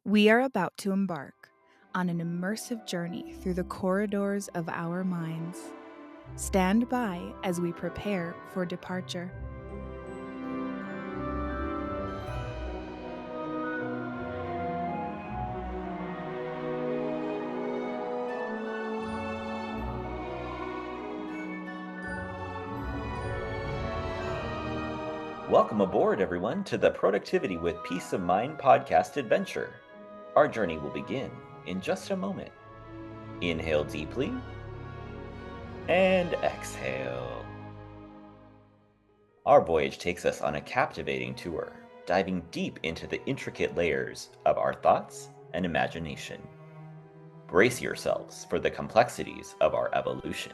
We are about to embark on an immersive journey through the corridors of our minds. Stand by as we prepare for departure. Welcome aboard, everyone, to the Productivity with Peace of Mind podcast adventure. Our journey will begin in just a moment. Inhale deeply and exhale. Our voyage takes us on a captivating tour, diving deep into the intricate layers of our thoughts and imagination. Brace yourselves for the complexities of our evolution.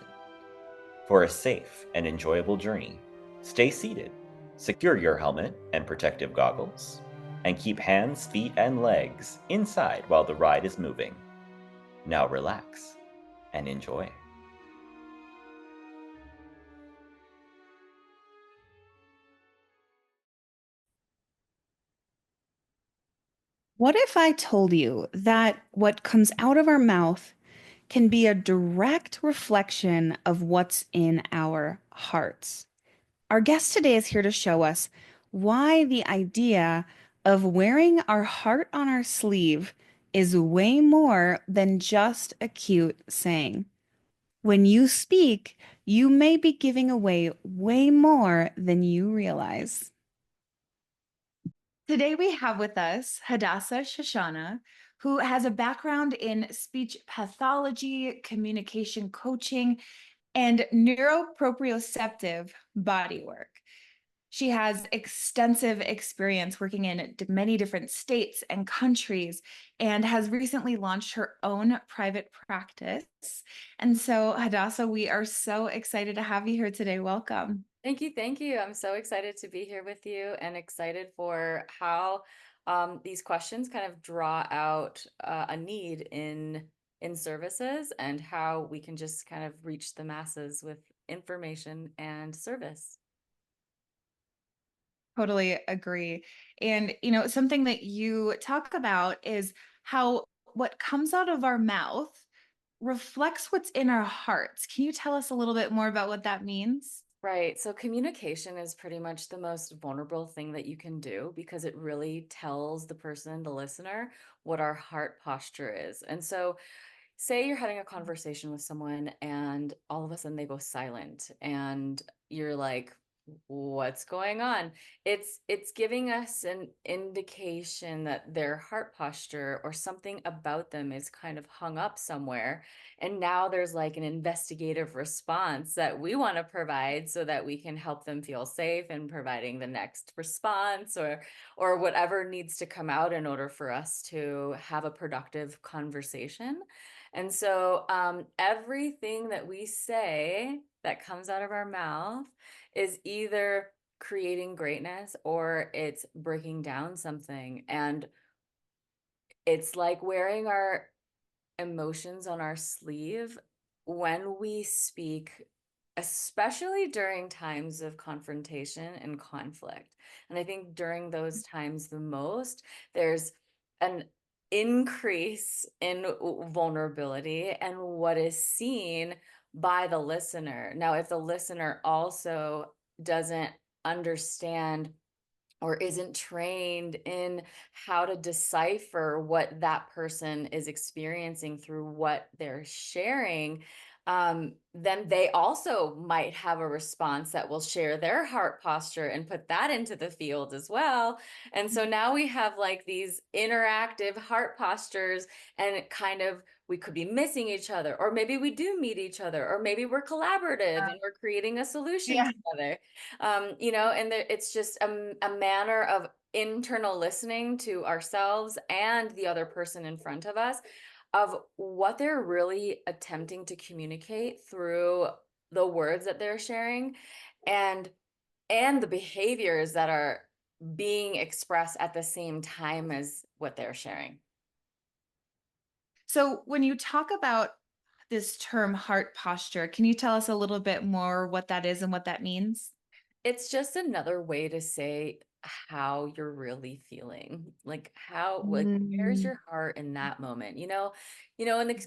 For a safe and enjoyable journey, stay seated, secure your helmet and protective goggles, and keep hands, feet, and legs inside while the ride is moving. Now relax and enjoy. What if I told you that what comes out of our mouth can be a direct reflection of what's in our hearts? Our guest today is here to show us why the idea of wearing our heart on our sleeve is way more than just a cute saying. When you speak, you may be giving away way more than you realize. Today we have with us Hadassah Shoshanah, who has a background in speech pathology, communication coaching, and neuroproprioceptive bodywork. She has extensive experience working in many different states and countries and has recently launched her own private practice. And so, Hadassah, we are so excited to have you here today. Welcome. Thank you. Thank you. I'm so excited to be here with you and excited for how these questions kind of draw out a need in services and how we can just kind of reach the masses with information and service. Totally agree. And, something that you talk about is how what comes out of our mouth reflects what's in our hearts. Can you tell us a little bit more about what that means? Right. So communication is pretty much the most vulnerable thing that you can do because it really tells the person, the listener, what our heart posture is. And so say you're having a conversation with someone and all of a sudden they go silent and you're like, what's going on? It's giving us an indication that their heart posture or something about them is kind of hung up somewhere, and now there's like an investigative response that we want to provide so that we can help them feel safe in providing the next response or whatever needs to come out in order for us to have a productive conversation. And so everything that we say that comes out of our mouth is either creating greatness or it's breaking down something. And it's like wearing our emotions on our sleeve when we speak, especially during times of confrontation and conflict. And I think during those times the most, there's an increase in vulnerability and what is seen by the listener. Now, if the listener also doesn't understand or isn't trained in how to decipher what that person is experiencing through what they're sharing, then they also might have a response that will share their heart posture and put that into the field as well. And so now we have like these interactive heart postures, and it kind of we could be missing each other, or maybe we do meet each other, or maybe we're collaborative and we're creating a solution Yeah. together. And it's just a manner of internal listening to ourselves and the other person in front of us of what they're really attempting to communicate through the words that they're sharing, and the behaviors that are being expressed at the same time as what they're sharing. So, when you talk about this term heart posture, can you tell us a little bit more what that is and what that means? It's just another way to say how you're really feeling. Like where's Mm, your heart in that moment? In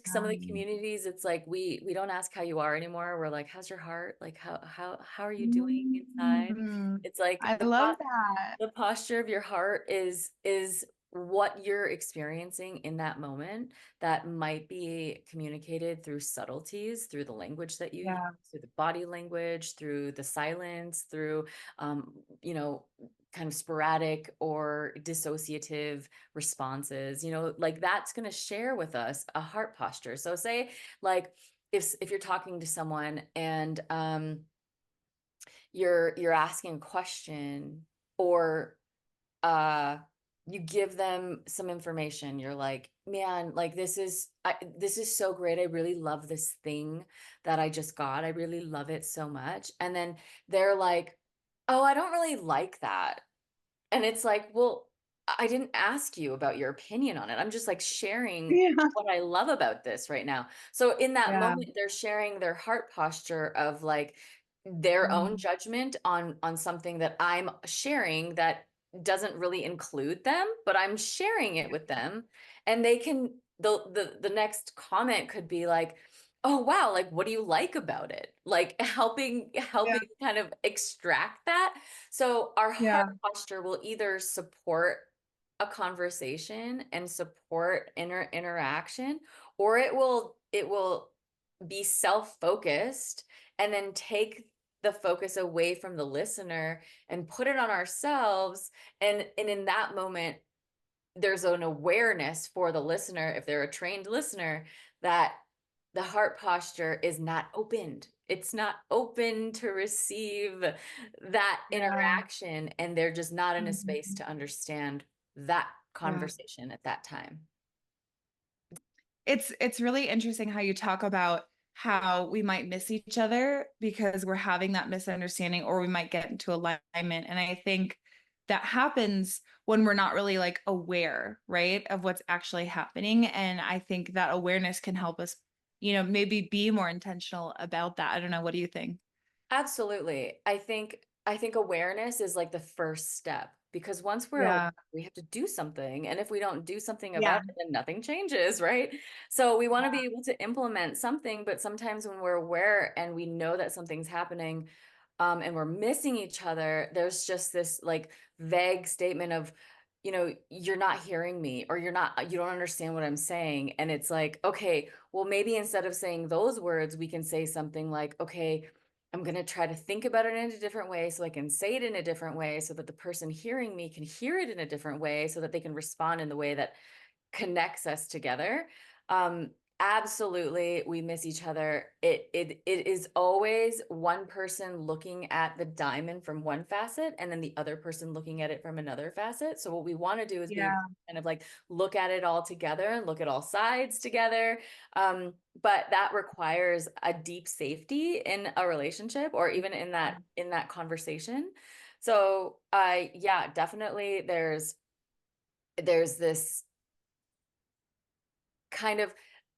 some of the communities, it's like we don't ask how you are anymore. We're like, how's your heart? Like how are you doing inside? mm. It's like I love that. the posture of your heart is what you're experiencing in that moment that might be communicated through subtleties, through the language that you use, Yeah, through the body language, through the silence, through um, you know kind of sporadic or dissociative responses. Like that's going to share with us a heart posture. So say like if you're talking to someone and you're asking a question, or uh you give them some information. You're like, man, like this is so great. I really love this thing that I just got. I really love it so much. And then they're like, oh, I don't really like that. And it's like, well, I didn't ask you about your opinion on it. I'm just like sharing yeah, what I love about this right now. So in that yeah. moment, they're sharing their heart posture of like their own Mm, judgment on something that I'm sharing that doesn't really include them, but I'm sharing it with them. And they can the next comment could be like, oh wow, like what do you like about it? Like yeah, helping kind of extract that. So our heart yeah, posture will either support a conversation and support interaction, or it will be self-focused and then take the focus away from the listener and put it on ourselves. And in that moment, there's an awareness for the listener, if they're a trained listener, that the heart posture is not opened. It's not open to receive that yeah. interaction, and they're just not in a space Mhm. to understand that Yeah. conversation at that time. It's really interesting how you talk about how we might miss each other because we're having that misunderstanding, or we might get into alignment. And I think that happens when we're not really like aware, right, of what's actually happening. And I think that awareness can help us, maybe be more intentional about that. I don't know. What do you think? Absolutely. I think awareness is like the first step, because once we're aware, Yeah. we have to do something. And if we don't do something Yeah. about it, then nothing changes, right? So we want to be able to implement something, but sometimes when we're aware and we know that something's happening, and we're missing each other, there's just this like vague statement of, you're not hearing me, or you don't understand what I'm saying. And it's like, okay, well, maybe instead of saying those words, we can say something like, okay, I'm going to try to think about it in a different way so I can say it in a different way so that the person hearing me can hear it in a different way so that they can respond in the way that connects us together. Um, Absolutely, we miss each other. It is always one person looking at the diamond from one facet and then the other person looking at it from another facet. So what we want to do is be able Yeah. to kind of like look at it all together and look at all sides together. But that requires a deep safety in a relationship, or even in that conversation. So yeah, definitely there's this kind of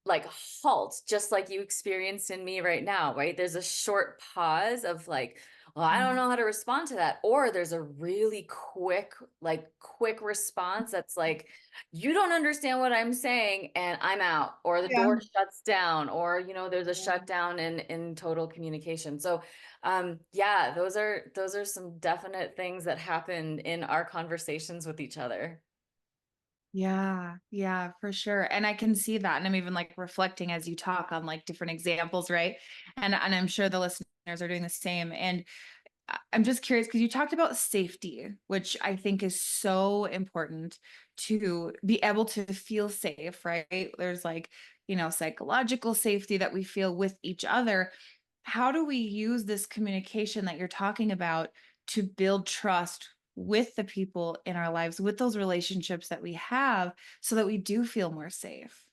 like halt, just like you experienced in me right now, right? There's a short pause of like, well, I don't Mm. know how to respond to that. Or there's a really quick response that's like, you don't understand what I'm saying and I'm out, or the Yeah. door shuts down, or, there's a shutdown in total communication. So, yeah, those are some definite things that happen in our conversations with each other. Yeah, yeah, for sure. And I can see that. And I'm even like reflecting as you talk on like different examples, right? And I'm sure the listeners are doing the same. And I'm just curious because you talked about safety, which I think is so important to be able to feel safe, right? There's like, psychological safety that we feel with each other. How do we use this communication that you're talking about to build trust with the people in our lives, with those relationships that we have, so that we do feel more safe?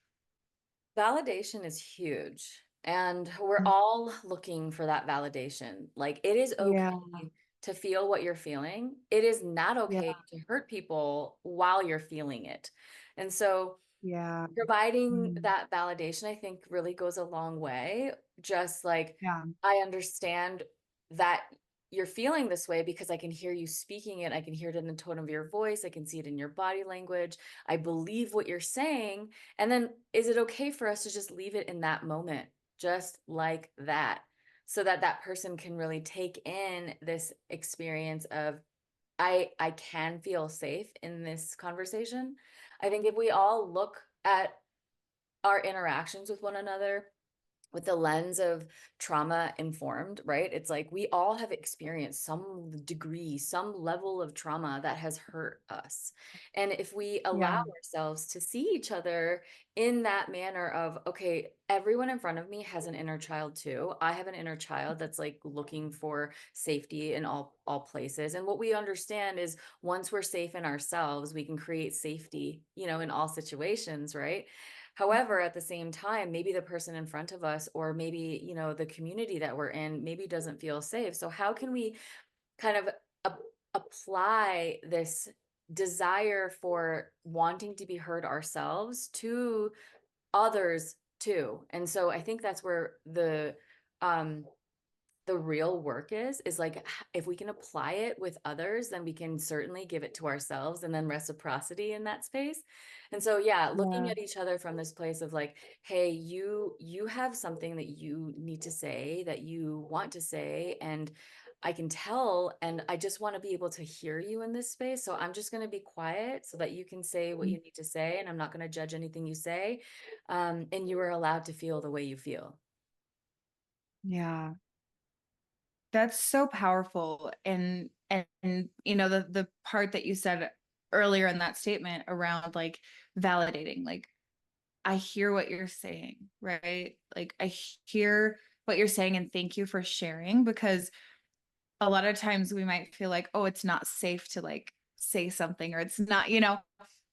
Validation is huge, and we're Mm. all looking for that validation. Like, it is Yeah, okay to feel what you're feeling. It is not yeah, okay to hurt people while you're feeling it. And so yeah, providing mm, that validation, I think, really goes a long way. Just like, yeah, I understand that you're feeling this way because I can hear you speaking it. I can hear it in the tone of your voice. I can see it in your body language. I believe what you're saying. And then is it okay for us to just leave it in that moment, just like that, so that that person can really take in this experience of, I can feel safe in this conversation. I think if we all look at our interactions with one another with the lens of trauma informed, right? It's like we all have experienced some degree, some level of trauma that has hurt us. And if we allow Yeah. ourselves to see each other in that manner of, okay, everyone in front of me has an inner child too. I have an inner child that's like looking for safety in all places. And what we understand is once we're safe in ourselves, we can create safety, in all situations, right? However, at the same time, maybe the person in front of us, or maybe, the community that we're in, maybe doesn't feel safe. So how can we kind of apply this desire for wanting to be heard ourselves to others too? And so I think that's where um the real work is like, if we can apply it with others, then we can certainly give it to ourselves, and then reciprocity in that space. And so, yeah, looking Yeah. at each other from this place of like, hey, you have something that you need to say, that you want to say, and I can tell, and I just want to be able to hear you in this space. So I'm just going to be quiet so that you can say what you need to say, and I'm not going to judge anything you say. And you are allowed to feel the way you feel. Yeah. That's so powerful. And the part that you said earlier in that statement around like validating, like I hear what you're saying, right? Like I hear what you're saying and thank you for sharing, because a lot of times we might feel like, oh, it's not safe to like say something, or it's not,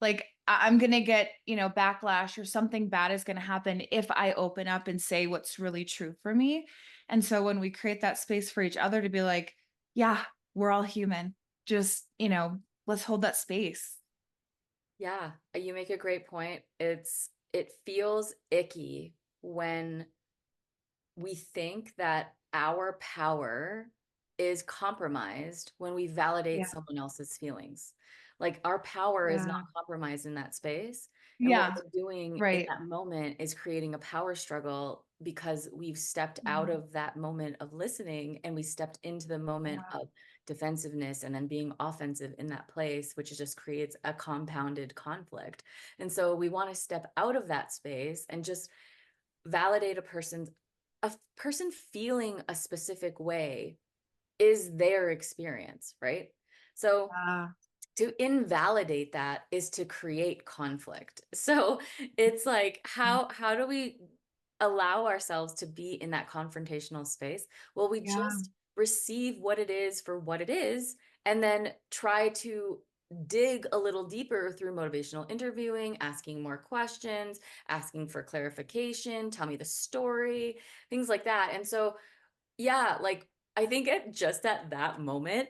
like I'm going to get, backlash, or something bad is going to happen if I open up and say what's really true for me. And so when we create that space for each other to be like, yeah, we're all human, just, let's hold that space. Yeah, you make a great point. It feels icky when we think that our power is compromised when we validate Yeah. someone else's feelings. Like our power is not Yeah. compromised in that space. And what Yeah. we're doing in Right. that moment is creating a power struggle because we've stepped out Mhm. of that moment of listening, and we stepped into the moment Yeah. of defensiveness and then being offensive in that place, which just creates a compounded conflict. And so we want to step out of that space and just validate a person feeling a specific way is their experience, right? So Yeah. to invalidate that is to create conflict. So it's like, how do we allow ourselves to be in that confrontational space? Well, we Yeah. just receive what it is for what it is, and then try to dig a little deeper through motivational interviewing, asking more questions, asking for clarification, tell me the story, things like that. And so, yeah, like I think at that moment,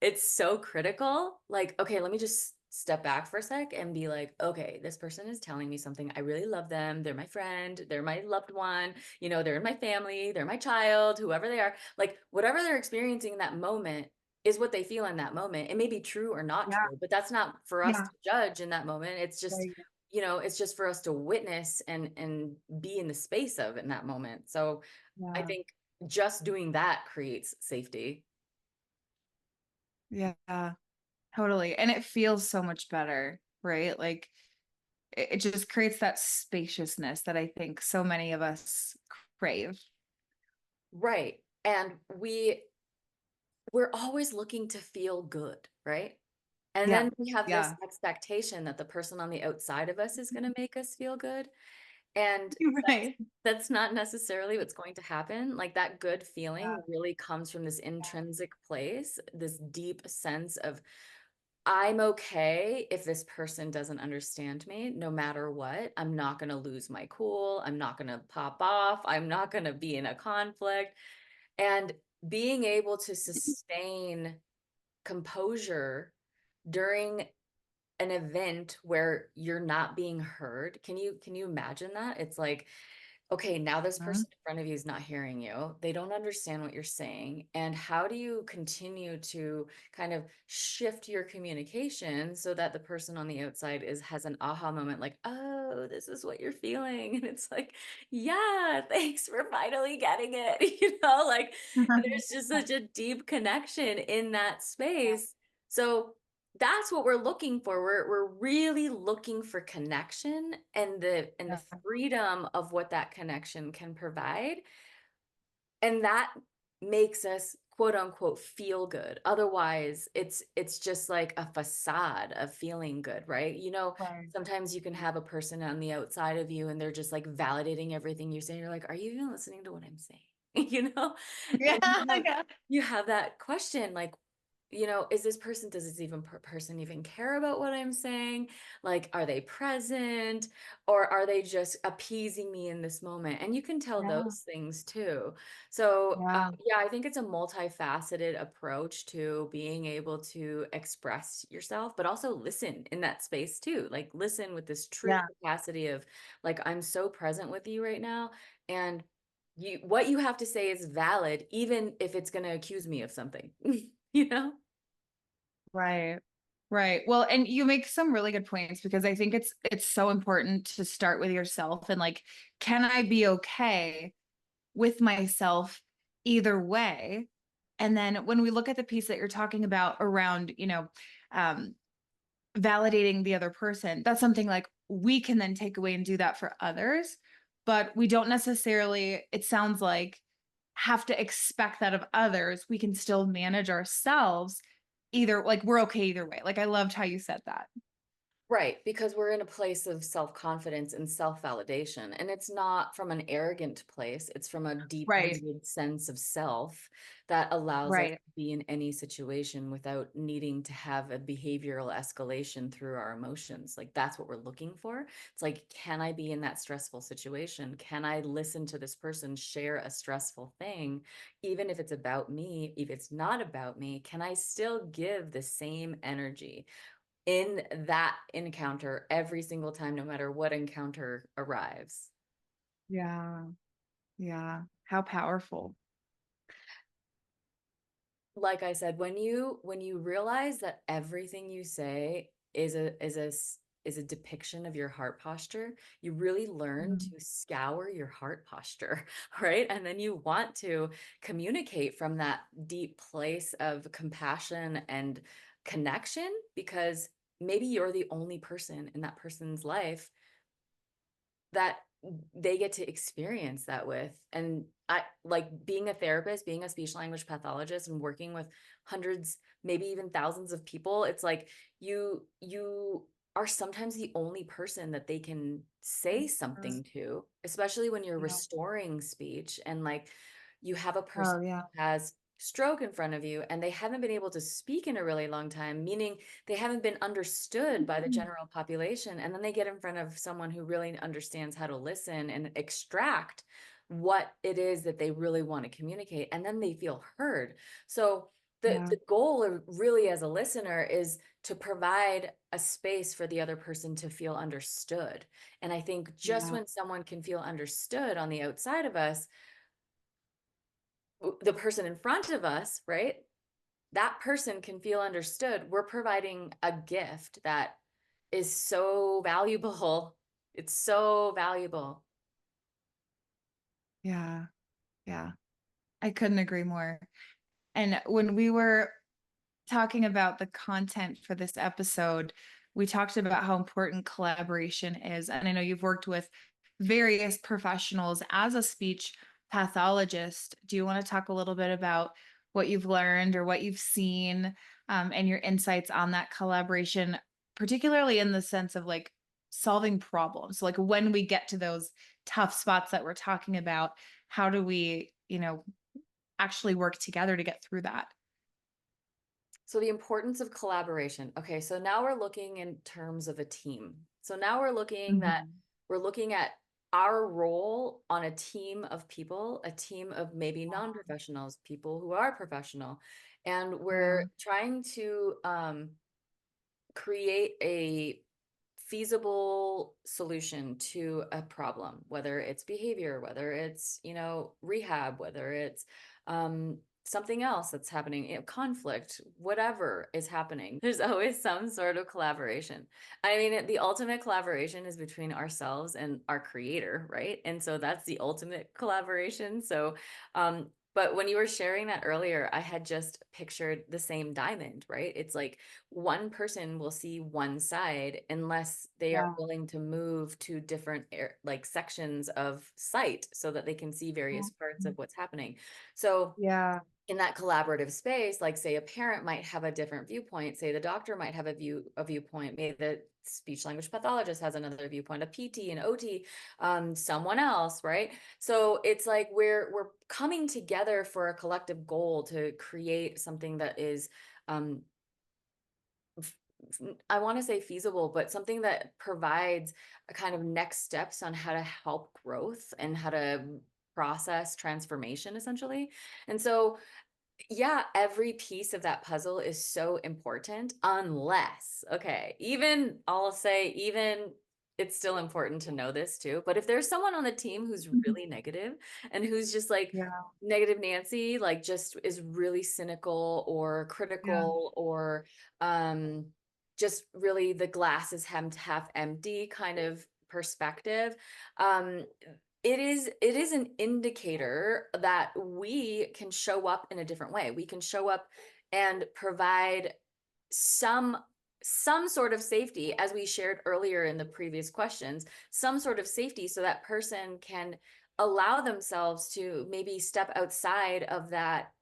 it's so critical. Like, okay, let me just step back for a sec and be like, okay, this person is telling me something. I really love them. They're my friend. They're my loved one. They're in my family. They're my child, whoever they are. Like, whatever they're experiencing in that moment is what they feel in that moment. It may be true or not Yeah. true, but that's not for us Yeah. to judge in that moment. It's just, Right. it's just for us to witness and be in the space of in that moment. So I Yeah. think just doing that creates safety. Yeah. Totally. And it feels so much better, right? Like it just creates that spaciousness that I think so many of us crave. Right. And we're always looking to feel good, right? And Yeah. then we have this Yeah. expectation that the person on the outside of us is going to make us feel good. And Right. that's not necessarily what's going to happen. Like that good feeling really comes from this intrinsic place, this deep sense of I'm okay if this person doesn't understand me, no matter what. I'm not going to lose my cool. I'm not going to pop off. I'm not going to be in a conflict. And being able to sustain composure during an event where you're not being heard. Can you imagine that? It's like okay, now this person in front of you is not hearing you. They don't understand what you're saying. And how do you continue to kind of shift your communication so that the person on the outside has an aha moment like, oh, this is what you're feeling. And it's like, yeah, thanks for finally getting it. Like there's just such a deep connection in that space. So that's what we're looking for. We're really looking for connection and the freedom of what that connection can provide. And that makes us quote unquote feel good. Otherwise, it's just like a facade of feeling good, right? Right. Sometimes you can have a person on the outside of you and they're just like validating everything you're saying. You're like, are you even listening to what I'm saying? Yeah, And yeah. you have that question like, is this person, does this even person even care about what I'm saying? Like, are they present or are they just appeasing me in this moment? And you can tell Yeah. those things too. So, Yeah. yeah, I think it's a multifaceted approach to being able to express yourself, but also listen in that space too. Like, listen with this true Yeah. capacity of, like, I'm so present with you right now. And what you have to say is valid, even if it's going to accuse me of something, you know? Right. Right. Well, and you make some really good points because I think it's so important to start with yourself and like, can I be okay with myself either way? And then when we look at the piece that you're talking about around, um, validating the other person, that's something like we can then take away and do that for others, but we don't necessarily, it sounds like, have to expect that of others. We can still manage ourselves either, like we're okay either way. Like I loved how you said that. Right, because we're in a place of self-confidence and self-validation. And it's not from an arrogant place, it's from a Right. deep-rooted sense of self that allows us Right. to be in any situation without needing to have a behavioral escalation through our emotions. Like that's what we're looking for. It's like, can I be in that stressful situation? Can I listen to this person share a stressful thing, even if it's about me? If it's not about me, can I still give the same energy in that encounter every single time, no matter what encounter arrives? Yeah. Yeah. How powerful. Like I said, when you realize that everything you say is a depiction of your heart posture, you really learn Mhm. to scour your heart posture, right? And then you want to communicate from that deep place of compassion and connection, because maybe you're the only person in that person's life that they get to experience that with. And I like being a therapist, being a speech language pathologist and working with hundreds, maybe even thousands of people. It's like you are sometimes the only person that they can say something to, especially when you're Yeah. restoring speech and like you have a person Oh, yeah. who has stroke in front of you and they haven't been able to speak in a really long time, meaning they haven't been understood by the general population. And then they get in front of someone who really understands how to listen and extract what it is that they really want to communicate. And then they feel heard. So Yeah. the goal of really as a listener is to provide a space for the other person to feel understood. And I think just Yeah. when someone can feel understood on the outside of us, the person in front of us, right? That person can feel understood. We're providing a gift that is so valuable. It's so valuable. Yeah. Yeah. I couldn't agree more. And when we were talking about the content for this episode, we talked about how important collaboration is. And I know you've worked with various professionals as a speech pathologist. Do you want to talk a little bit about what you've learned or what you've seen, and your insights on that collaboration, particularly in the sense of like solving problems? So like when we get to those tough spots that we're talking about, how do we, actually work together to get through that? So the importance of collaboration. Okay, so now we're looking in terms of a team. So now Mhm. we're looking at our role on a team of people, a team of maybe non-professionals, people who are professional, and we're Yeah. trying to create a feasible solution to a problem, whether it's behavior, whether it's, rehab, whether it's something else that's happening, conflict, whatever is happening, there's always some sort of collaboration. I mean, the ultimate collaboration is between ourselves and our creator, right? And so that's the ultimate collaboration. So, but when you were sharing that earlier, I had just pictured the same diamond, right? It's like one person will see one side unless they are Yeah. willing to move to different like sections of sight so that they can see various parts of what's happening. So Yeah. in that collaborative space, like say a parent might have a different viewpoint, say the doctor might have a viewpoint, maybe the speech language pathologist has another viewpoint, a PT, an OT, someone else, right? So it's like we're coming together for a collective goal to create something that is I want to say feasible, but something that provides a kind of next steps on how to help growth and how to process transformation essentially. And so yeah, every piece of that puzzle is so important unless, okay, even I'll say, even it's still important to know this too. But if there's someone on the team who's really negative and who's just like Yeah. negative Nancy, like just is really cynical or Yeah. critical or just really the glass is half empty kind of perspective, um, it is an indicator that we can show up in a different way. We can show up and provide some some sort of safety, as we shared earlier in the previous questions, some sort of safety so that person can allow themselves to maybe step outside of that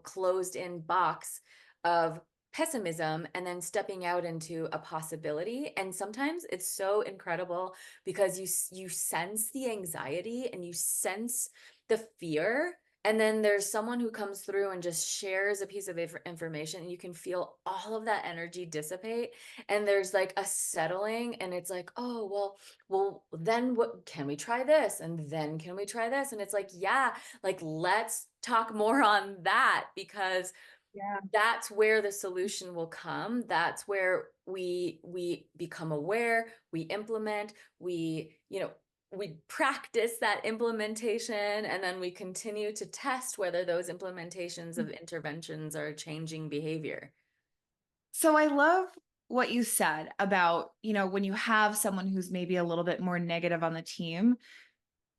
closed in box of pessimism and then stepping out into a possibility. And sometimes it's so incredible because you sense the anxiety and you sense the fear, and then there's someone who comes through and just shares a piece of information, and you can feel all of that energy dissipate. And there's like a settling, and it's like, oh, well, then what can we try this? And then can we try this? And it's like, yeah, like let's talk more on that, because Yeah. that's where the solution will come. That's where we become aware, we implement, we practice that implementation, and then we continue to test whether those implementations of interventions are changing behavior. So I love what you said about, when you have someone who's maybe a little bit more negative on the team,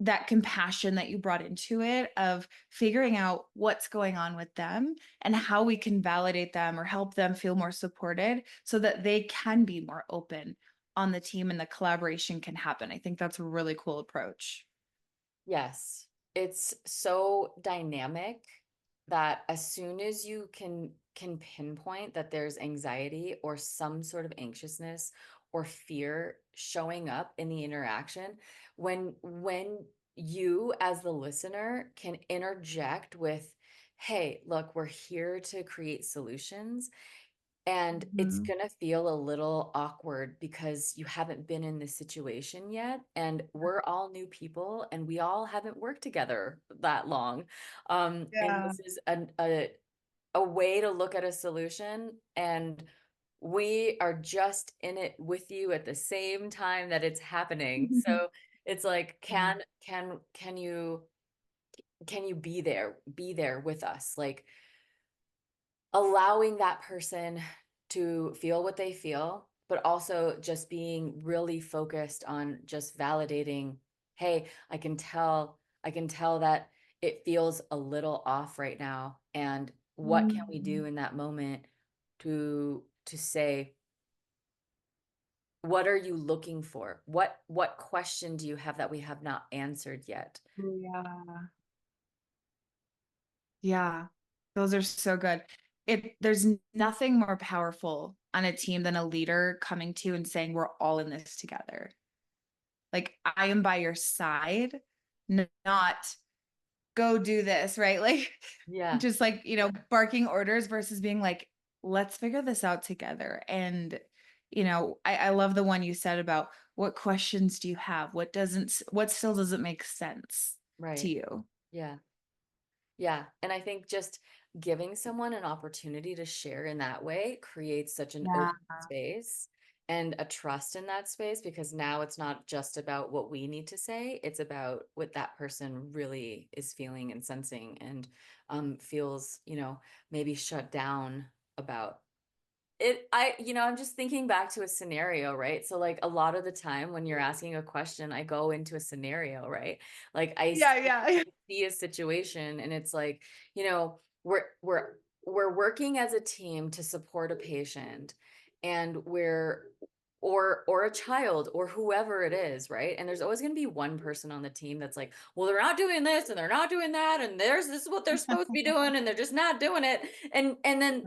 that compassion that you brought into it of figuring out what's going on with them and how we can validate them or help them feel more supported so that they can be more open on the team and the collaboration can happen. I think that's a really cool approach. Yes, it's so dynamic that as soon as you can pinpoint that there's anxiety or some sort of anxiousness or fear showing up in the interaction, when you as the listener can interject with, hey, look, we're here to create solutions, and it's Mhm. going to feel a little awkward because you haven't been in this situation yet. And we're all new people and we all haven't worked together that long. And Yeah. this is a way to look at a solution. And we are just in it with you at the same time that it's happening. So it's like, can you be there with us? Like, allowing that person to feel what they feel, but also just being really focused on just validating, hey, I can tell that it feels a little off right now. And what can we do Mhm. in that moment to say, what are you looking for? What question do you have that we have not answered yet? Yeah. Yeah, those are so good. There's nothing more powerful on a team than a leader coming to and saying, we're all in this together. Like, I am by your side, not go do this, right? Like, Yeah, just like, barking orders versus being like, let's figure this out together. And, I love the one you said about what questions do you have? What still doesn't make sense to right. you? Yeah. Yeah. And I think just giving someone an opportunity to share in that way creates such an Yeah. open space. and a trust in that space, because now it's not just about what we need to say, it's about what that person really is feeling and sensing, and feels, maybe shut down about it. I'm just thinking back to a scenario, right? So like a lot of the time when you're asking a question, I go into a scenario, right? Like Yeah, yeah. see a situation, and it's like, you know, we're working as a team to support a patient, and or a child or whoever it is, right? And there's always going to be one person on the team that's like, well, they're not doing this and they're not doing that, and this is what they're supposed to be doing, and they're just not doing it. And then,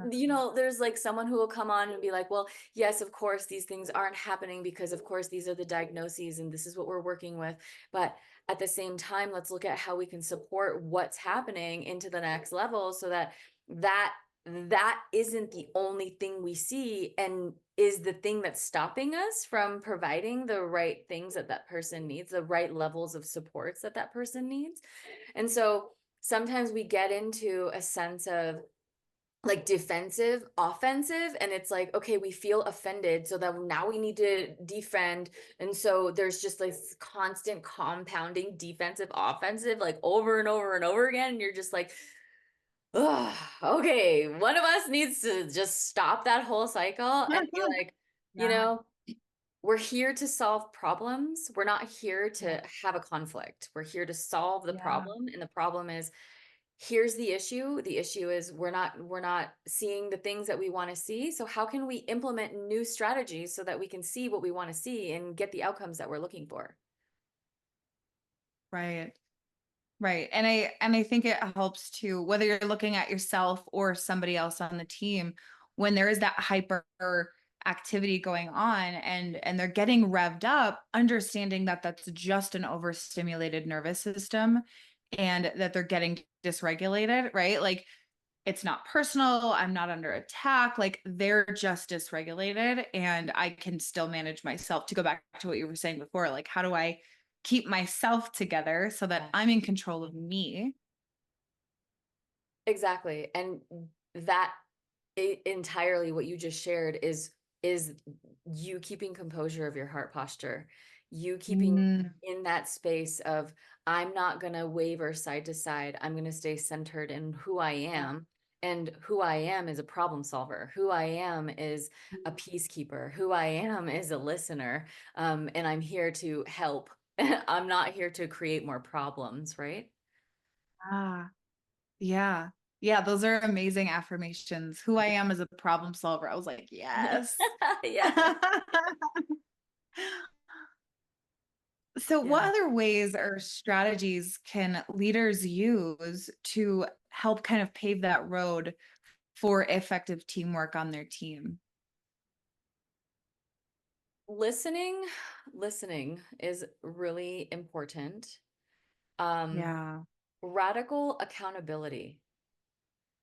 there's like someone who will come on and be like, well, yes, of course these things aren't happening because of course these are the diagnoses and this is what we're working with, but at the same time, let's look at how we can support what's happening into the next level, so that that isn't the only thing we see, and is the thing that's stopping us from providing the right things that that person needs, the right levels of supports that that person needs. And so sometimes we get into a sense of like defensive, offensive, and it's like, okay, we feel offended, so that now we need to defend. And so there's just like this constant compounding defensive, offensive, like over and over and over again. And you're just like, ugh, okay, one of us needs to just stop that whole cycle and be like, you Yeah, know, we're here to solve problems. We're not here yeah, to have a conflict. We're here to solve the yeah. problem. And the problem is, here's the issue. The issue is we're not seeing the things that we want to see. So how can we implement new strategies so that we can see what we want to see and get the outcomes that we're looking for? Right. Right. And I think it helps to, whether you're looking at yourself or somebody else on the team, when there is that hyper activity going on and they're getting revved up, understanding that that's just an overstimulated nervous system and that they're getting dysregulated, right? Like it's not personal, I'm not under attack, like they're just dysregulated and I can still manage myself. To go back to what you were saying before, like how do I keep myself together so that I'm in control of me? Exactly. And that entirely what you just shared is you keeping composure of your heart posture, you keeping Mm, in that space of, I'm not going to waver side to side, I'm going to stay centered in who I yeah. am. And who I am is a problem solver, who I am is a peacekeeper, who I am is a listener, and I'm here to help. I'm not here to create more problems, right? Ah, yeah. Yeah, those are amazing affirmations. Who I am as a problem solver. I was like, yes. Yeah. So, what Yeah. other ways or strategies can leaders use to help kind of pave that road for effective teamwork on their team? Listening, listening is really important. Um, Yeah. Radical accountability.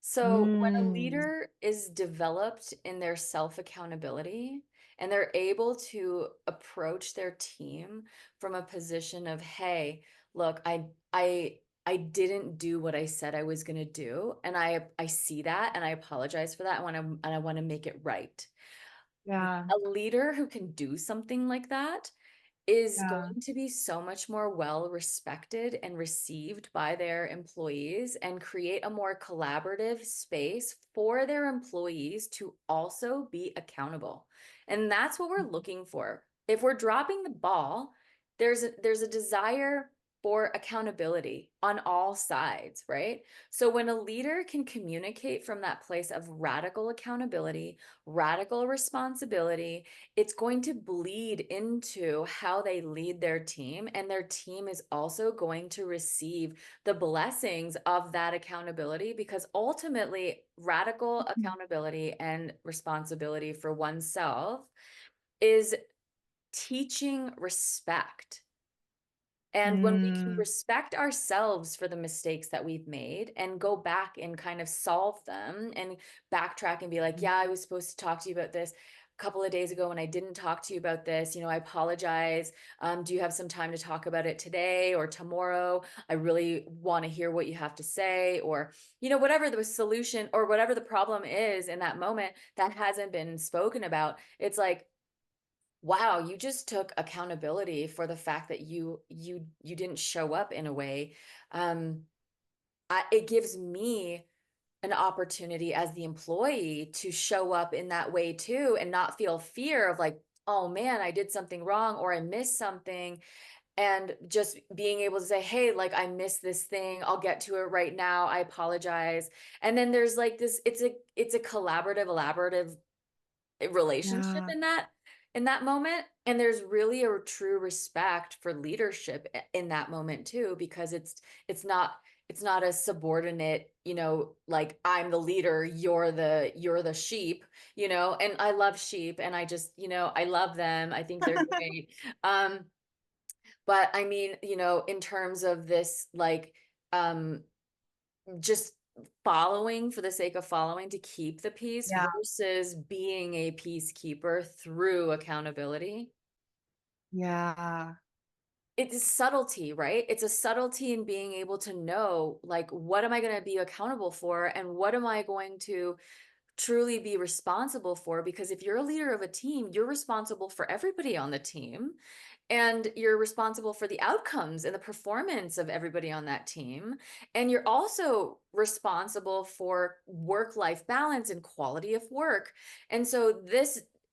So when a Mm, leader is developed in their self-accountability and they're able to approach their team from a position of, hey, look, I didn't do what I said I was going to do, and I see that and I apologize for that, and I want to make it right. yeah. A leader who can do something like that is Yeah. going to be so much more well respected and received by their employees, and create a more collaborative space for their employees to also be accountable. And that's what we're looking for. If we're dropping the ball, there's a desire for accountability on all sides, right? So when a leader can communicate from that place of radical accountability, radical responsibility, it's going to bleed into how they lead their team. And their team is also going to receive the blessings of that accountability, because ultimately, radical accountability and responsibility for oneself is teaching respect. And when we can Mm, respect ourselves for the mistakes that we've made and go back and kind of solve them and backtrack and be like, yeah, I was supposed to talk to you about this a couple of days ago and I didn't talk to you about this. I apologize. Do you have some time to talk about it today or tomorrow? I really want to hear what you have to say. Or, whatever the solution or whatever the problem is in that moment that hasn't been spoken about. It's like, wow, you just took accountability for the fact that you didn't show up in a way. Um, it gives me an opportunity as the employee to show up in that way too, and not feel fear of like, oh man, I did something wrong or I missed something. And just being able to say, hey, like I missed this thing, I'll get to it right now, I apologize. And then there's like this, it's a collaborative, elaborative relationship Yeah. in that moment. And there's really a true respect for leadership in that moment too, because it's not a subordinate, like I'm the leader, you're the sheep, and I love sheep, and I just, I love them, I think they're great. um but I mean, in terms of this, like, um just following for the sake of following to keep the peace Yeah. versus being a peacekeeper through accountability. Yeah. It's subtlety, right? It's a subtlety in being able to know, like, what am I going to be accountable for and what am I going to truly be responsible for? Because if you're a leader of a team, you're responsible for everybody on the team, and you're responsible for the outcomes and the performance of everybody on that team. And you're also responsible for work-life balance and quality of work. And so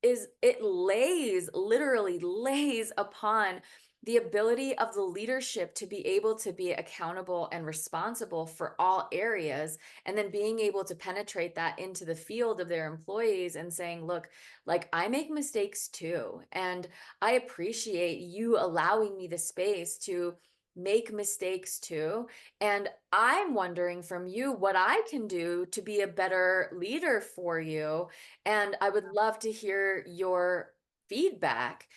it literally lays upon the ability of the leadership to be able to be accountable and responsible for all areas, and then being able to penetrate that into the field of their employees and saying, look, like I make mistakes too, and I appreciate you allowing me the space to make mistakes too. And I'm wondering from you what I can do to be a better leader for you. And I would love to hear your feedback,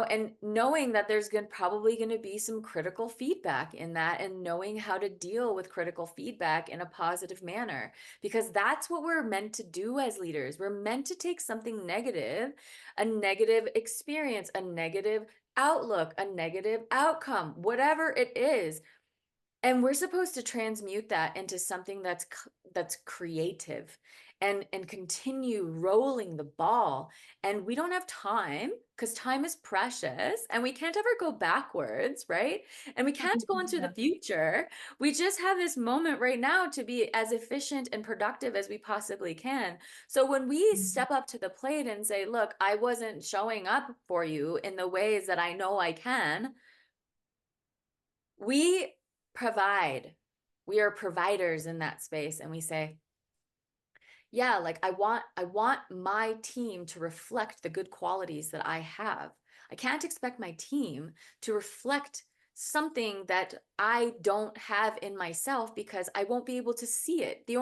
and knowing that there's probably going to be some critical feedback in that, and knowing how to deal with critical feedback in a positive manner, because that's what we're meant to do as leaders. We're meant to take something negative, a negative experience, a negative outlook, a negative outcome, whatever it is, and we're supposed to transmute that into something that's creative, and continue rolling the ball. And we don't have time, because time is precious and we can't ever go backwards, right? And we can't go into the Yeah. future. We just have this moment right now to be as efficient and productive as we possibly can. So when we Mhm. step up to the plate and say, look, I wasn't showing up for you in the ways that I know I can, we provide. We are providers in that space, and we say, yeah, like I want my team to reflect the good qualities that I have. I can't expect my team to reflect something that I don't have in myself, because I won't be able to see it. The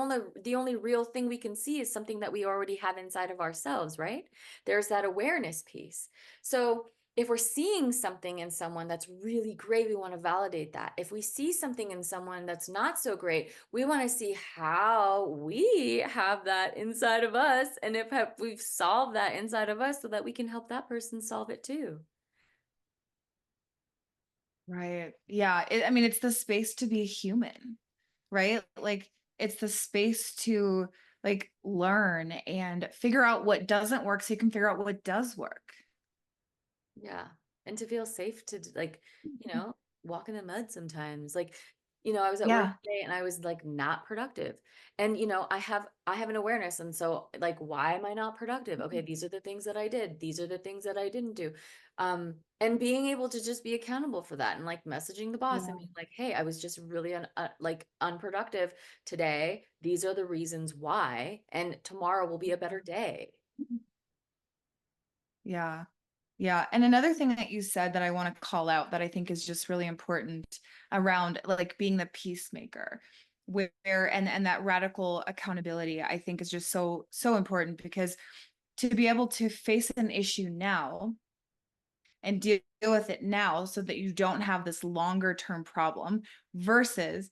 only real thing we can see is something that we already have inside of ourselves, right? There's that awareness piece. So if we're seeing something in someone that's really great, we want to validate that. If we see something in someone that's not so great, we want to see how we have that inside of us, and if we've solved that inside of us, so that we can help that person solve it too. Right. Yeah. I mean, it's the space to be human, right? Like it's the space to like learn and figure out what doesn't work so you can figure out what does work. Yeah. And to feel safe to like, walk in the mud sometimes. Like, I was at work Yeah. today and I was like not productive. And I have an awareness. And so like, why am I not productive? Okay, these are the things that I did. These are the things that I didn't do. And being able to just be accountable for that, and like messaging the boss and Yeah. being like, hey, I was just really like unproductive today. These are the reasons why, and tomorrow will be a better day. Yeah. Yeah. And another thing that you said that I want to call out that I think is just really important around like being the peacemaker, where and that radical accountability, I think is just so, so important, because to be able to face an issue now and deal with it now so that you don't have this longer term problem versus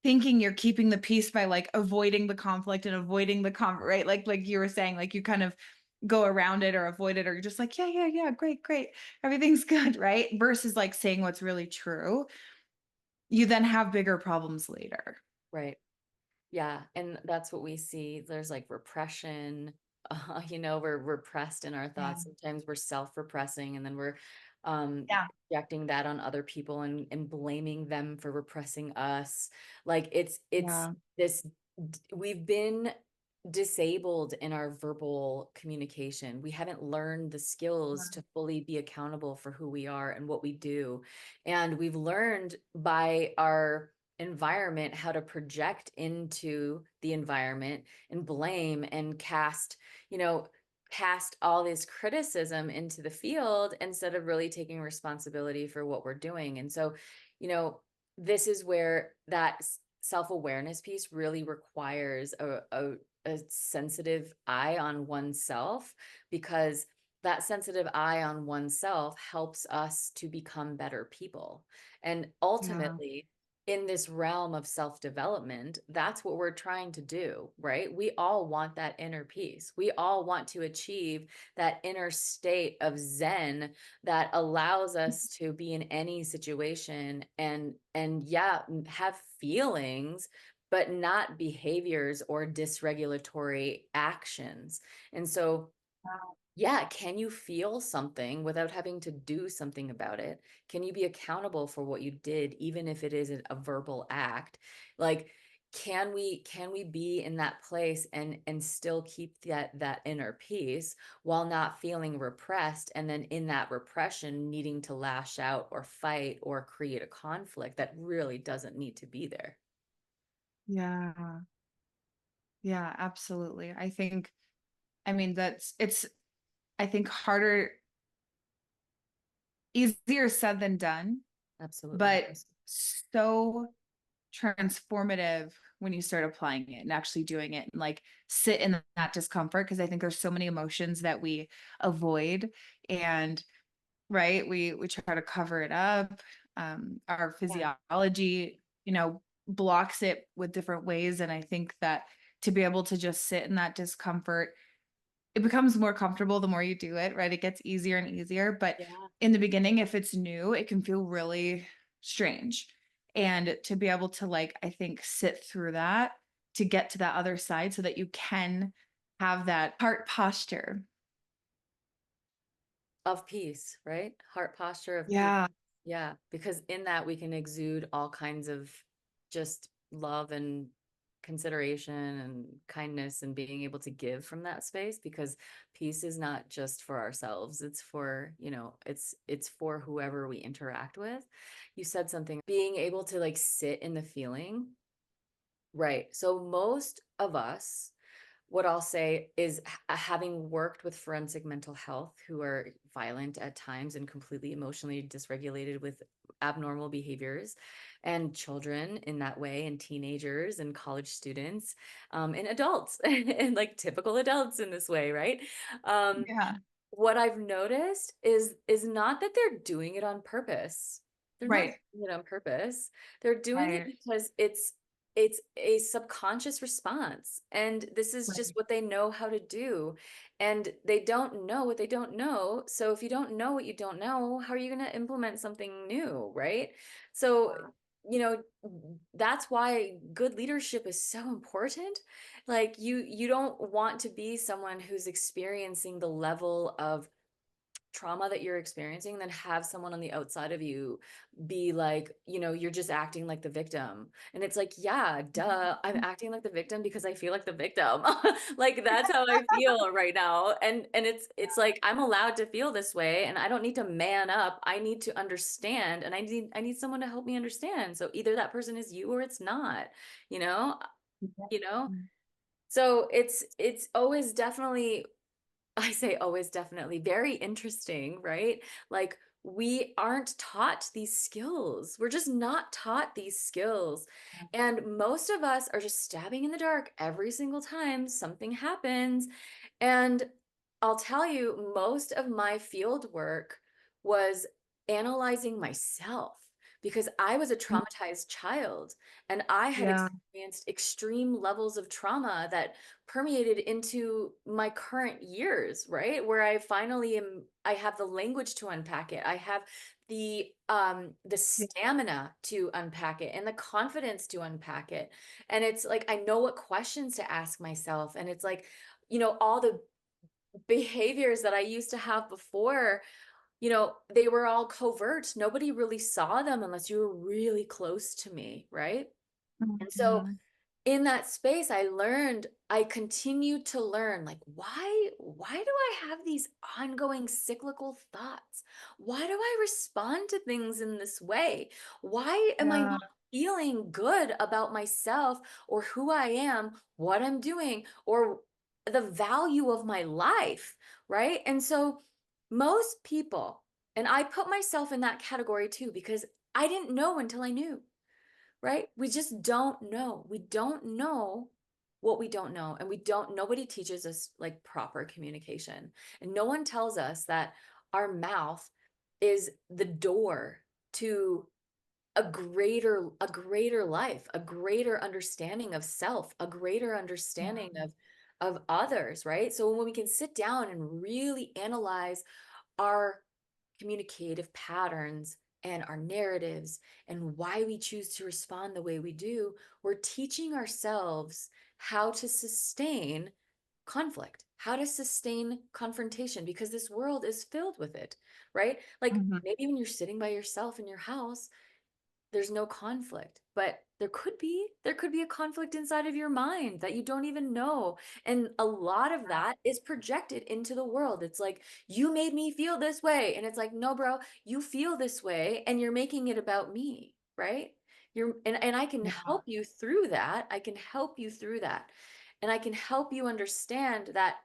thinking you're keeping the peace by like avoiding the conflict and avoiding the right, like you were saying, like you kind of go around it or avoid it, or you're just like, yeah, yeah, yeah, great, great, everything's good, right? Versus like saying what's really true, you then have bigger problems later. Right. Yeah, and that's what we see. There's like repression we're repressed in our Yeah. thoughts. Sometimes we're self-repressing, and then we're Yeah. projecting that on other people and blaming them for repressing us. Like it's Yeah. this we've been disabled in our verbal communication. We haven't learned the skills to fully be accountable for who we are and what we do. And we've learned by our environment how to project into the environment and blame and cast all this criticism into the field instead of really taking responsibility for what we're doing. And so, you know, this is where that self-awareness piece really requires a sensitive eye on oneself, because that sensitive eye on oneself helps us to become better people. And Yeah. ultimately, in this realm of self-development, that's what we're trying to do, right? We all want that inner peace. We all want to achieve that inner state of Zen that allows us to be in any situation and yeah, have feelings, but not behaviors or dysregulatory actions. And so, yeah, can you feel something without having to do something about it? Can you be accountable for what you did, even if it isn't a verbal act? Like, can we be in that place and still keep that inner peace while not feeling repressed, and then in that repression needing to lash out or fight or create a conflict that really doesn't need to be there? Yeah. Yeah, absolutely. I mean, it's, I think harder, easier said than done, Absolutely. but so transformative when you start applying it and actually doing it and like sit in that discomfort. Cause I think there's so many emotions that we avoid, and right, we try to cover it up. Our Yeah. physiology, blocks it with different ways. And I think that to be able to just sit in that discomfort, it becomes more comfortable the more you do it, right? It gets easier and easier. But Yeah. in the beginning, if it's new, it can feel really strange. And to be able to, like, I think, sit through that to get to that other side so that you can have that heart posture. Of peace, right? Heart posture of peace. Yeah. Yeah, because in that we can exude all kinds of just love and consideration and kindness, and being able to give from that space, because peace is not just for ourselves, it's for, it's for whoever we interact with. You said something, being able to like sit in the feeling. Right. So most of us, what I'll say is, having worked with forensic mental health who are violent at times and completely emotionally dysregulated with abnormal behaviors, and children in that way, and teenagers and college students, and adults and like typical adults in this way, right? Um, Yeah. what I've noticed is not that they're doing it on purpose. They're not Right. doing it on purpose. They're doing it Right. because it's a subconscious response, and this is just Right. what they know how to do, and they don't know what they don't know. So if you don't know what you don't know, how are you going to implement something new, right? So, you know, that's why good leadership is so important. Like, you don't want to be someone who's experiencing the level of trauma that you're experiencing, and then have someone on the outside of you be like, you're just acting like the victim. And it's like, yeah, duh, I'm acting like the victim because I feel like the victim. Like, that's how I feel right now. And it's like, I'm allowed to feel this way, and I don't need to man up. I need to understand, and I need someone to help me understand. So either that person is you or it's not, you know, you know. So it's always definitely, I say always definitely, very interesting, right? Like, we aren't taught these skills. We're just not taught these skills. And most of us are just stabbing in the dark every single time something happens. And I'll tell you, most of my field work was analyzing myself, because I was a traumatized child, and I had Yeah. experienced extreme levels of trauma that permeated into my current years, right? Where I have the language to unpack it. I have the stamina to unpack it and the confidence to unpack it. And it's like, I know what questions to ask myself. And it's like, all the behaviors that I used to have before, they were all covert. Nobody really saw them unless you were really close to me, right? And so Mhm. in that space, I continued to learn, like, why do I have these ongoing cyclical thoughts? Why do I respond to things in this way? Why am I Yeah. not feeling good about myself or who I am, what I'm doing, or the value of my life, right? And so most people, and I put myself in that category too, because I didn't know until I knew, right? We just don't know. We don't know what we don't know. And nobody teaches us like proper communication. And no one tells us that our mouth is the door to a greater life, a greater understanding of self, a greater understanding Yeah. of others, right? So when we can sit down and really analyze our communicative patterns and our narratives and why we choose to respond the way we do, we're teaching ourselves how to sustain conflict, how to sustain confrontation, because this world is filled with it, right? Like Mhm. maybe when you're sitting by yourself in your house, there's no conflict, but there could be a conflict inside of your mind that you don't even know, and a lot of that is projected into the world. It's like, you made me feel this way, and it's like, no bro, you feel this way and you're making it about me, right? And I can Yeah. help you through that. I can help you through that, and I can help you understand that,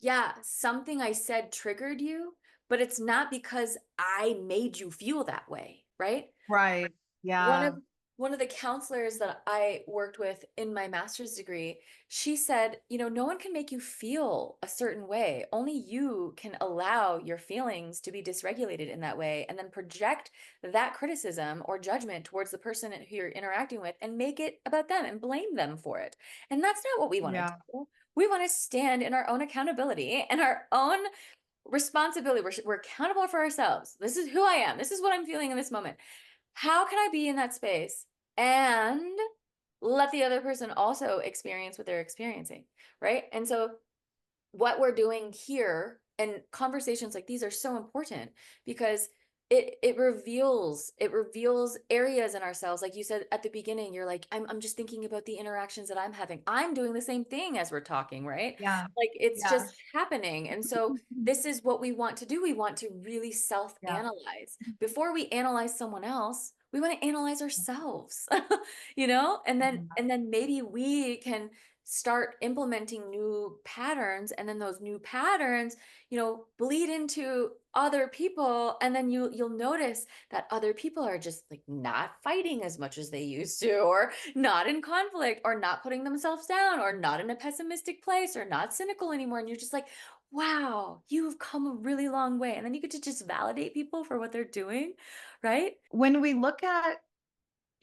yeah, something I said triggered you, but it's not because I made you feel that way, right? Right. one of Yeah. one of the counselors that I worked with in my master's degree, she said, no one can make you feel a certain way. Only you can allow your feelings to be dysregulated in that way and then project that criticism or judgment towards the person who you're interacting with and make it about them and blame them for it. And that's not what we want to Yeah. do. We want to stand in our own accountability and our own responsibility. We're accountable for ourselves. This is who I am. This is what I'm feeling in this moment. How can I be in that space and let the other person also experience what they're experiencing, right? And so what we're doing here and conversations like these are so important because it reveals areas in ourselves. Like you said at the beginning, you're like, I'm just thinking about the interactions that I'm having. I'm doing the same thing as we're talking, right? Yeah. Like it's Yeah. just happening. And so this is what we want to do. We want to really Yeah. self-analyze before we analyze someone else. We want to analyze ourselves, Mhm. and then maybe we can start implementing new patterns, and then those new patterns bleed into other people, and then you'll notice that other people are just like not fighting as much as they used to, or not in conflict, or not putting themselves down, or not in a pessimistic place, or not cynical anymore, and you're just like, wow, you've come a really long way. And then you get to just validate people for what they're doing, right? When we look at,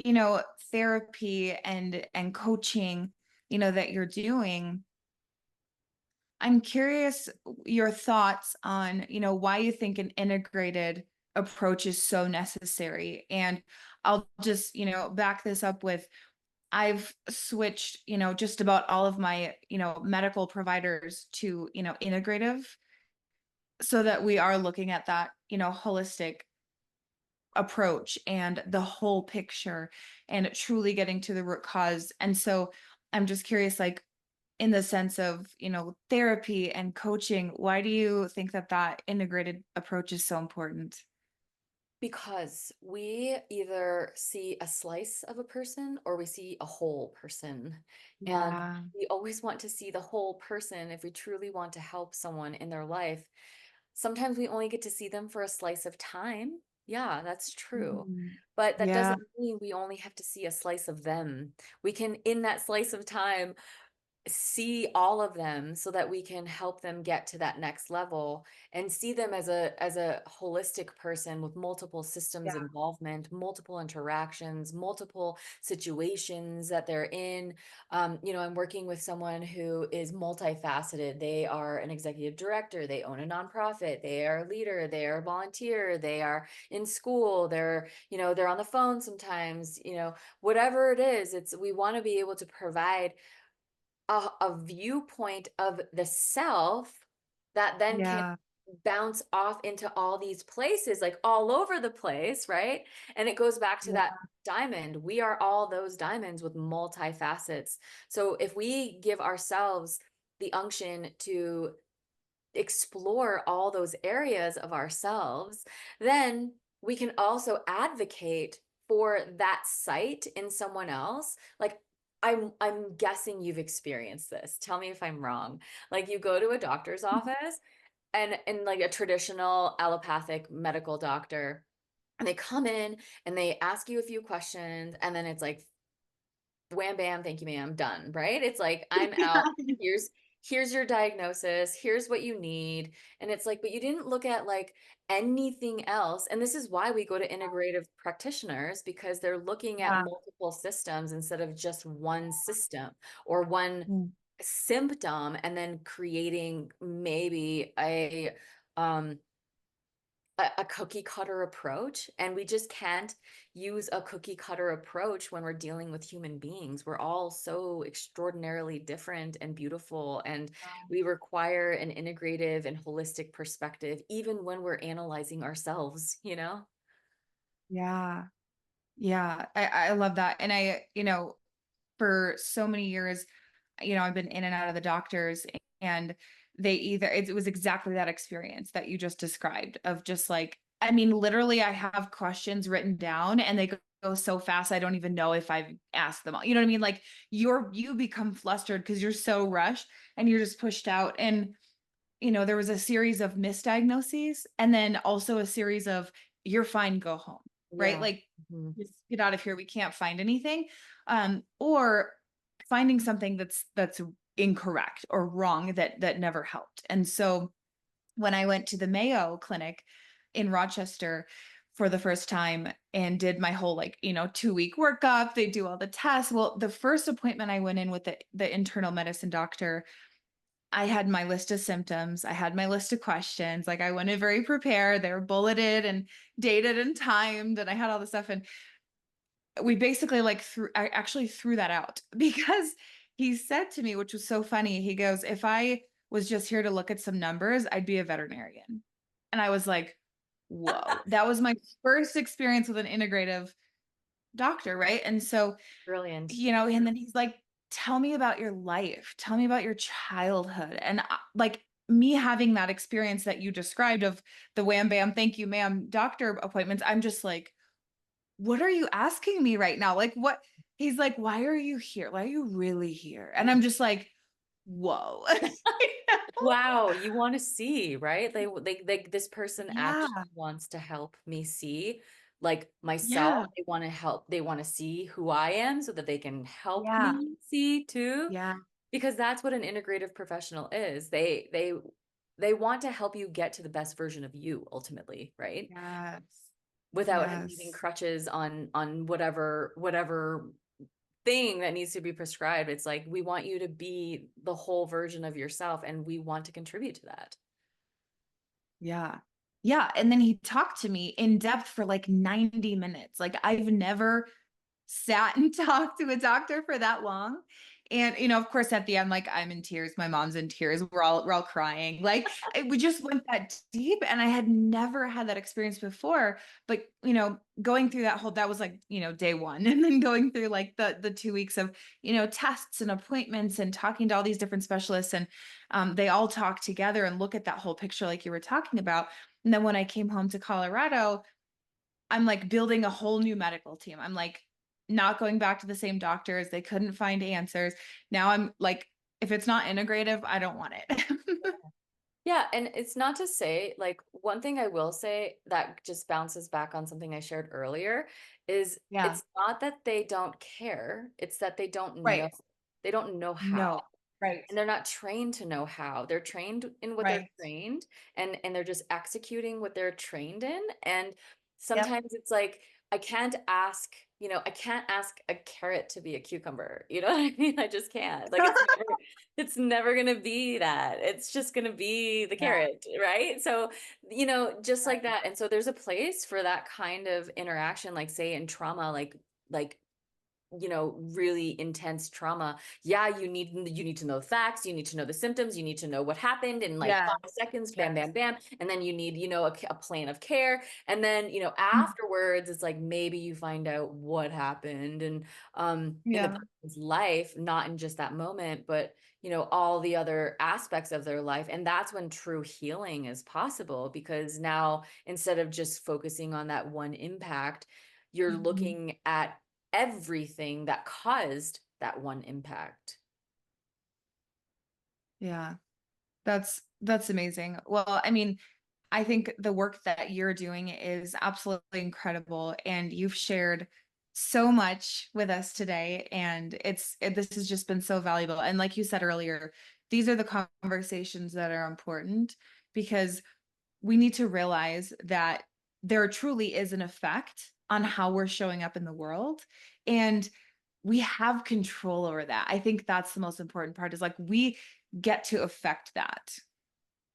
you know, therapy and coaching, that you're doing, I'm curious your thoughts on, why you think an integrated approach is so necessary. And I'll just, back this up with I've switched, just about all of my, medical providers to, integrative so that we are looking at that, holistic approach and the whole picture and truly getting to the root cause. And so I'm just curious, like, in the sense of, therapy and coaching, why do you think that that integrated approach is so important? Because we either see a slice of a person or we see a whole person. And Yeah. we always want to see the whole person if we truly want to help someone in their life. Sometimes we only get to see them for a slice of time. Yeah, that's true. Mhm. But that Yeah. doesn't mean we only have to see a slice of them. We can, in that slice of time, see all of them so that we can help them get to that next level and see them as a holistic person with multiple systems Yeah. involvement, multiple interactions, multiple situations that they're in. I'm working with someone who is multifaceted. They are an executive director, they own a nonprofit, they are a leader, they are a volunteer, they are in school, they're on the phone sometimes, whatever it is. It's we want to be able to provide a viewpoint of the self that then can Yeah. bounce off into all these places, like all over the place, right? And it goes back to that Yeah. diamond. We are all those diamonds with multi-facets. So if we give ourselves the unction to explore all those areas of ourselves, then we can also advocate for that sight in someone else. Like, I'm guessing you've experienced this. Tell me if I'm wrong. Like, you go to a doctor's office, and like a traditional allopathic medical doctor, and they come in and they ask you a few questions, and then it's like wham bam, thank you ma'am, done, right? It's like, I'm out. Here's your diagnosis, here's what you need. And it's like, but you didn't look at like anything else. And this is why we go to integrative practitioners, because they're looking at Yeah. multiple systems instead of just one system or one Mm. symptom, and then creating maybe um a cookie cutter approach. And we just can't use a cookie cutter approach when we're dealing with human beings. We're all so extraordinarily different and beautiful, and we require an integrative and holistic perspective, even when we're analyzing ourselves, you know? Yeah. Yeah. I love that. And for so many years, I've been in and out of the doctors, and it was exactly that experience that you just described of just like, I mean, literally I have questions written down and they go so fast I don't even know if I've asked them all. You know what I mean? Like you become flustered because you're so rushed and you're just pushed out. And there was a series of misdiagnoses and then also a series of you're fine, go home, right? Yeah. Like, Mhm. just get out of here. We can't find anything. Or finding something that's incorrect or wrong that never helped. And so when I went to the Mayo Clinic in Rochester for the first time and did my whole 2-week workup, they do all the tests. Well, the first appointment I went in with the internal medicine doctor, I had my list of symptoms. I had my list of questions. Like I went in very prepared. They were bulleted and dated and timed, and I had all this stuff. And we basically I actually threw that out because he said to me, which was so funny, he goes, if I was just here to look at some numbers, I'd be a veterinarian. And I was like, whoa, that was my first experience with an integrative doctor, right? And so Brilliant. and then he's like, tell me about your life. Tell me about your childhood. And like me having that experience that you described of the wham bam, thank you, ma'am, doctor appointments, I'm just like, what are you asking me right now? Like, what? He's like, why are you here? Why are you really here? And I'm just like, whoa. Wow, you want to see, right? This person Yeah. actually wants to help me see, like myself. Yeah. They want to help, they want to see who I am so that they can help Yeah. me see too. Yeah. Because that's what an integrative professional is. They want to help you get to the best version of you ultimately, right? Yes. Without needing Yes. crutches on whatever thing that needs to be prescribed. It's like, we want you to be the whole version of yourself, and we want to contribute to that. Yeah. Yeah. And then he talked to me in depth for like 90 minutes. Like I've never sat and talked to a doctor for that long. And of course, at the end, like I'm in tears, my mom's in tears, we're all crying. Like we just went that deep, and I had never had that experience before. But going through that was like day one, and then going through like the 2 weeks of tests and appointments and talking to all these different specialists, and they all talk together and look at that whole picture, like you were talking about. And then when I came home to Colorado, I'm like building a whole new medical team. I'm like not going back to the same doctors. They couldn't find answers. Now I'm like, if it's not integrative, I don't want it. Yeah, and it's not to say, like, one thing I will say that just bounces back on something I shared earlier is, Yeah. it's not that they don't care, it's that they don't know. Right. They don't know how. No. Right. And they're not trained to know how. They're trained in what they're Right. trained, and they're just executing what they're trained in. And Yep. sometimes it's like, I can't ask a carrot to be a cucumber. You know what I mean? I just can't. Like, it's never gonna be that. It's just gonna be the Yeah. carrot, right? So, just like Right. that. And so there's a place for that kind of interaction, like say in trauma, like really intense trauma, yeah, you need to know the facts, you need to know the symptoms, you need to know what happened in like Yeah. 5 seconds, bam, Yes. bam, bam. And then you need, a plan of care. And then, Mm. afterwards, it's like maybe you find out what happened and in the Yeah. person's life, not in just that moment, but all the other aspects of their life. And that's when true healing is possible, because now instead of just focusing on that one impact, you're Mhm. looking at everything that caused that one impact. Yeah. That's amazing. Well, I mean, I think the work that you're doing is absolutely incredible, and you've shared so much with us today, and this has just been so valuable. And like you said earlier, these are the conversations that are important, because we need to realize that there truly is an effect on how we're showing up in the world, and we have control over that. I think that's the most important part, is like we get to affect that.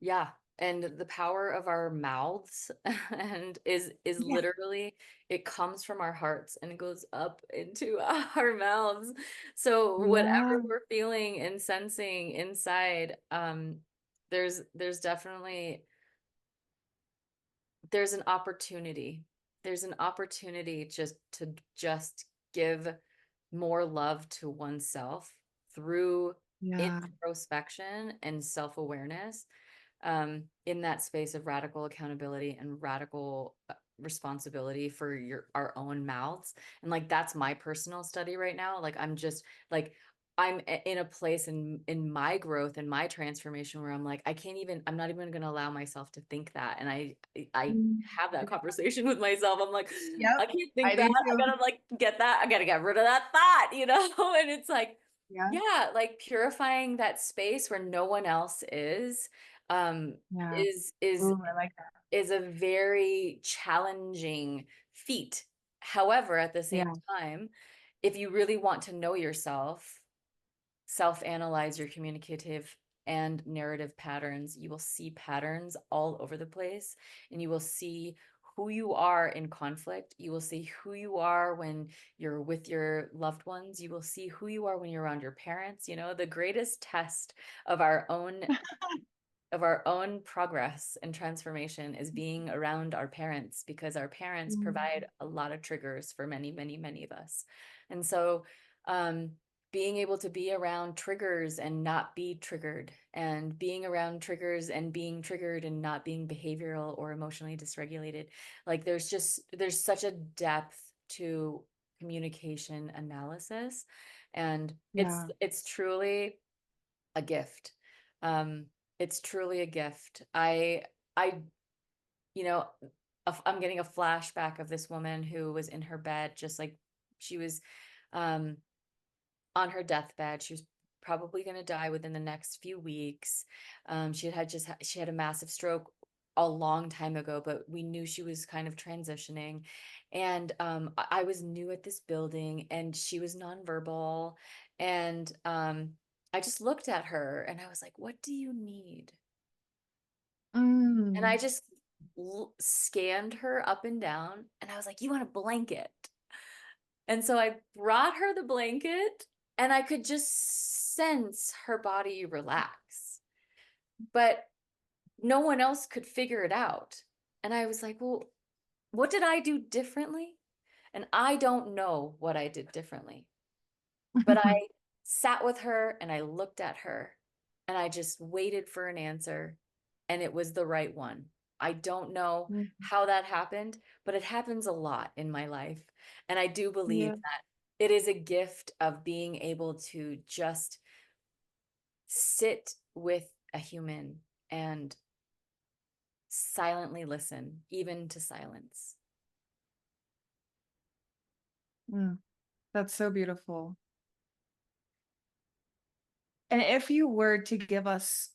Yeah. And the power of our mouths and is Yeah. literally, it comes from our hearts and it goes up into our mouths. So Yeah. whatever we're feeling and sensing inside, there's definitely there's an opportunity. There's an opportunity just give more love to oneself through Yeah. introspection and self-awareness, in that space of radical accountability and radical responsibility for our own mouths. And like that's my personal study right now. Like I'm just like in a place in my growth and my transformation where I'm like, I'm not even going to allow myself to think that. And I Mm. have that conversation with myself. I'm like, Yep, I can't I think that. do I too. gotta like get that. I gotta get rid of that thought, And it's like, Yeah, yeah, like purifying that space where no one else is, um, yeah. is is Ooh, I like that. is a very challenging feat. However, at the same Yeah. time, if you really want to know yourself, self-analyze your communicative and narrative patterns, you will see patterns all over the place, and you will see who you are in conflict. You will see who you are when you're with your loved ones. You will see who you are when you're around your parents. The greatest test of our own progress and transformation is being around our parents, because our parents Mm. provide a lot of triggers for many, many, many of us. And so, um, being able to be around triggers and not be triggered, and being around triggers and being triggered and not being behavioral or emotionally dysregulated, like there's such a depth to communication analysis, and Yeah. it's truly a gift. Um, it's truly a gift. I, you know, I'm getting a flashback of this woman who was in her bed, just like she was, um, on her deathbed. She was probably going to die within the next few weeks. She had a massive stroke a long time ago, but we knew she was kind of transitioning. And I was new at this building, and she was nonverbal. And I just looked at her and I was like, "What do you need?" And I Mm. just scanned her up and down, and I was like, "You want a blanket?" And so I brought her the blanket, and I could just sense her body relax. But no one else could figure it out. And I was like, "Well, what did I do differently?" And I don't know what I did differently. But I sat with her and I looked at her and I just waited for an answer, and it was the right one. I don't know Mm. how that happened, but it happens a lot in my life. And I do believe Yeah. that it is a gift of being able to just sit with a human and silently listen, even to silence. Mm. That's so beautiful. And if you were to give us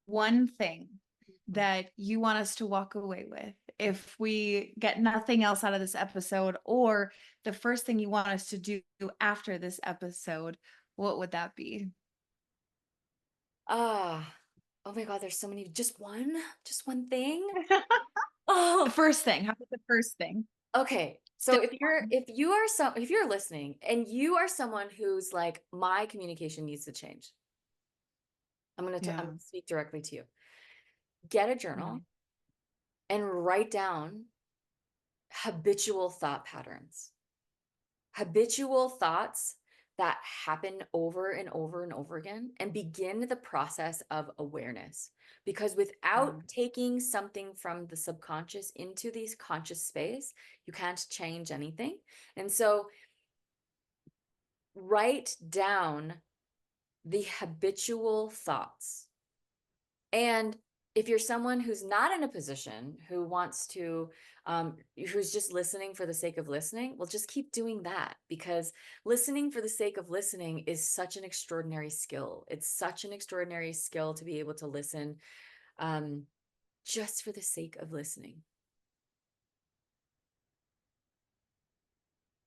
one thing that you want us to walk away with, if we get nothing else out of this episode, or the first thing you want us to do after this episode, what would that be? Ah, oh my God, there's so many. Just one thing? The Oh, first thing. How about the first thing? okay. So if you're listening and you are someone who's like, my communication needs to change, I'm going Yeah. to speak directly to you. Get a Yeah. journal and write down habitual thought patterns, habitual thoughts that happen over and over and over again, and begin the process of awareness. Because Yeah. without taking something from the subconscious into this conscious space, you can't change anything. And so write down the habitual thoughts. And if you're someone who's not in a position who wants to, who's just listening for the sake of listening, well, just keep doing that, because listening for the sake of listening is such an extraordinary skill. It's such an extraordinary skill to be able to listen just for the sake of listening.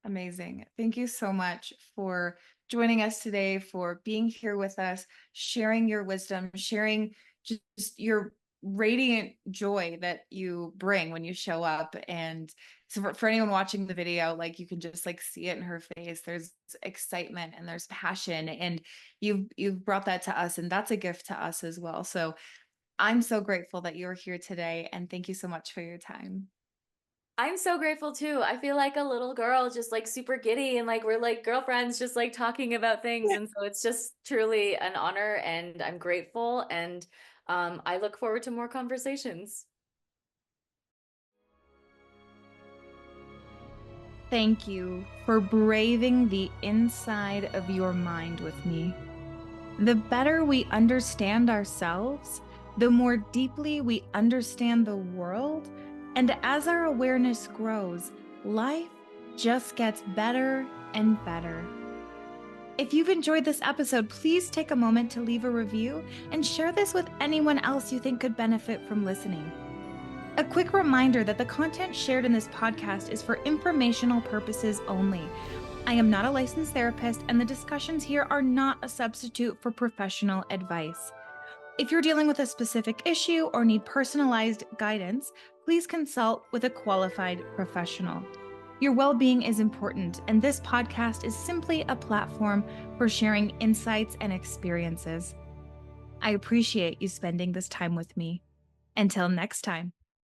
Amazing. Thank you so much for joining us today, for being here with us, sharing your wisdom, sharing just your radiant joy that you bring when you show up. And so for anyone watching the video, like you can just like see it in her face. There's excitement and there's passion, and you've brought that to us, and that's a gift to us as well. So I'm so grateful that you're here today, and thank you so much for your time. I'm so grateful too. I feel like a little girl, just like super giddy, and like we're like girlfriends, just like talking about things. And so it's just truly an honor, and I'm grateful. And I look forward to more conversations. Thank you for braving the inside of your mind with me. The better we understand ourselves, the more deeply we understand the world, and as our awareness grows, life just gets better and better. If you've enjoyed this episode, please take a moment to leave a review and share this with anyone else you think could benefit from listening. A quick reminder that the content shared in this podcast is for informational purposes only. I am not a licensed therapist, and the discussions here are not a substitute for professional advice. If you're dealing with a specific issue or need personalized guidance, please consult with a qualified professional. Your well-being is important, and this podcast is simply a platform for sharing insights and experiences. I appreciate you spending this time with me. Until next time.